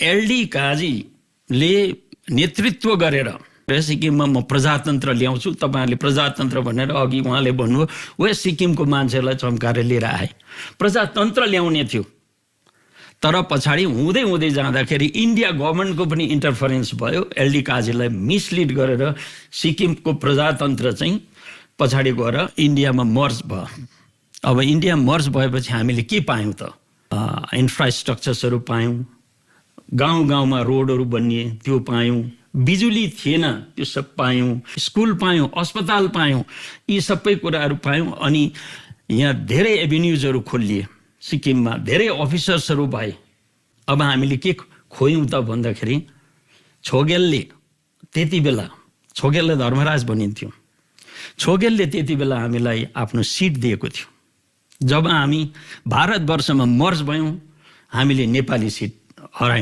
LD काजीले नेतृत्व गरेर सिक्किममा म प्रजातन्त्र ल्याउँछु, तपाईँहरूले प्रजातन्त्र भनेर अघि उहाँले भन्नुभयो, वे सिक्किमको मान्छेलाई चम्काएर लिएर आए। प्रजातन्त्र ल्याउने थियो, तर पछाडि हुँदै हुँदै जाँदाखेरि इन्डिया गभर्मेन्टको पनि इन्टरफरेन्स भयो। एलडी काजीलाई मिसलिड गरेर सिक्किमको प्रजातन्त्र चाहिँ पछाडि गएर इन्डियामा मर्ज भयो। अब इन्डिया मर्ज भएपछि हामीले के पायौँ त? इन्फ्रास्ट्रक्चर्सहरू पायौँ, गाउँ गाउँमा रोडहरू बनिए त्यो पायौँ, बिजुली थिएन त्यो सब पायौँ, स्कुल पायौँ, अस्पताल पायौँ, यी सबै कुराहरू पायौँ। अनि यहाँ धेरै एभिन्युजहरू खोलिए, सिक्किममा धेरै अफिसर्सहरू भए। अब हामीले के खोयौँ त भन्दाखेरि छोगेलले त्यति बेला, छोगेलले धर्मराज भनिन्थ्यो, छोगेलले त्यति बेला हामीलाई आफ्नो सिट दिएको थियो। जब हामी भारतवर्षमा मर्ज भयौँ हामीले नेपाली सिट हरायौँ।